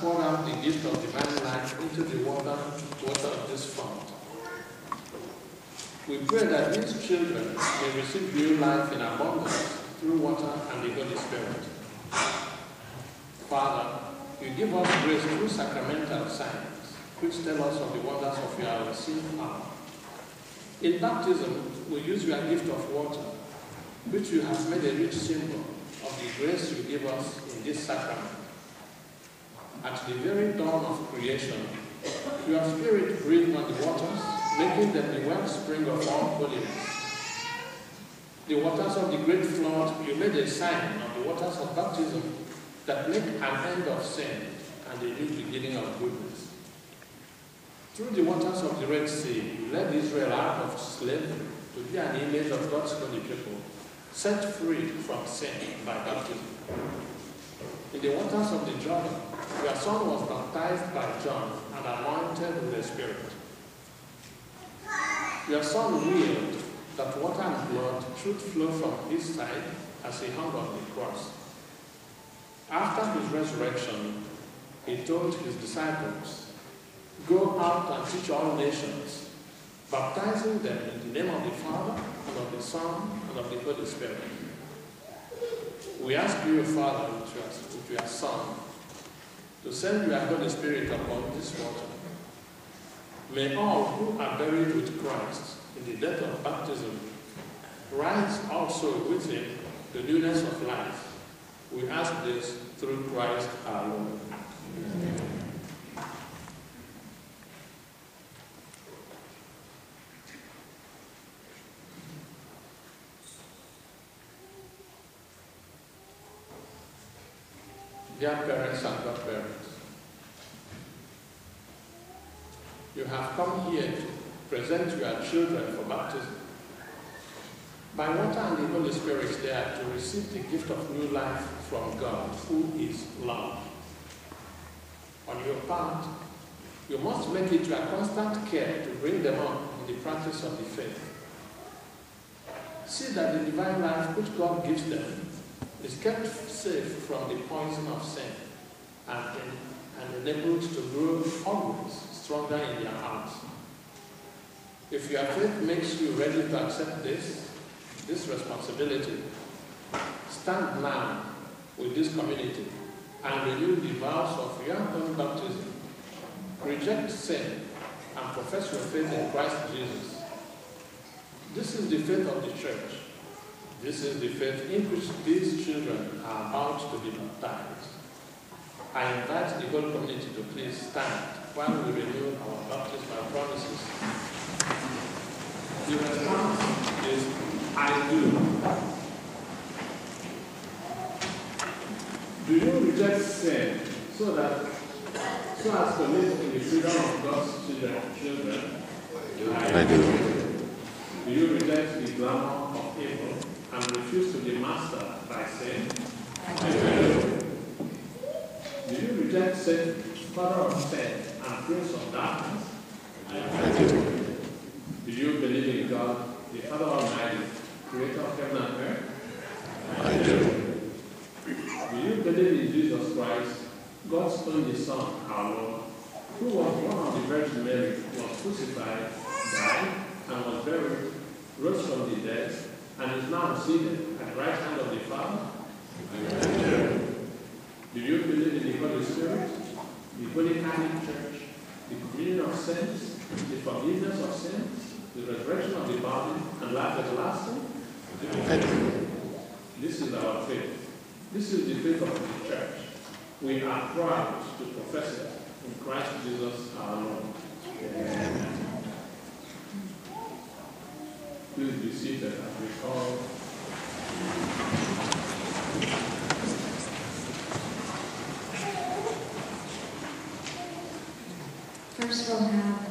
poured out the gift of divine life into the water of this font. We pray that these children may receive new life in abundance through water and the Holy Spirit. Father, you give us grace through sacramental signs, which tell us of the wonders of your unseen power. In baptism, we use your gift of water, which you have made a rich symbol of the grace you give us in this sacrament. At the very dawn of creation, your Spirit breathed on the waters, making them the wellspring of all holiness. The waters of the great flood, you made a sign of the waters of baptism that make an end of sin and a new beginning of goodness. Through the waters of the Red Sea, you led Israel out of slavery to be an image of God's holy people, set free from sin by baptism. In the waters of the Jordan, your son was baptized by John and anointed with the Spirit. Your son willed that water and blood should flow from his side as he hung on the cross. After his resurrection, he told his disciples, "Go out and teach all nations, baptizing them in the name of the Father, and of the Son, and of the Holy Spirit." We ask you, Father, with your Son, to send your Holy Spirit upon this water. May all who are buried with Christ in the death of baptism rise also with him to newness of life. We ask this through Christ our Lord. Amen. Dear parents and godparents, you have come here to present your children for baptism. By water and the Holy Spirit, they are to receive the gift of new life from God, who is love. On your part, you must make it your constant care to bring them up in the practice of the faith. See that the divine life which God gives them is kept safe from the poison of sin and enabled to grow always stronger in their hearts. If your faith makes you ready to accept this responsibility, stand now with this community and renew the vows of your own baptism. Reject sin and profess your faith in Christ Jesus. This is the faith of the church. This is the faith in which these children are about to be baptized. I invite the whole community to please stand while we renew our baptismal promises. The response is, I do. Do you reject sin so as to live in the freedom of God's children? I do. Do you reject the glamour of evil and refuse to be mastered by sin? I do. Do you reject sin, father of sin and prince of darkness? I do. Do you believe in God, the Father Almighty, creator of heaven and earth? I do. Do you believe in Jesus Christ, God's only Son, our Lord, who was born of the Virgin Mary, was crucified, died, and was buried, rose from the dead, and is now seated at the right hand of the Father? Do you believe in the Holy Spirit, the Holy Catholic Church, the communion of saints, the forgiveness of sins, the resurrection of the body, and life everlasting? I do. This is our faith. This is the faith of the church. We are proud to profess it in Christ Jesus our Lord. Amen. Please be seated as we call. First we'll have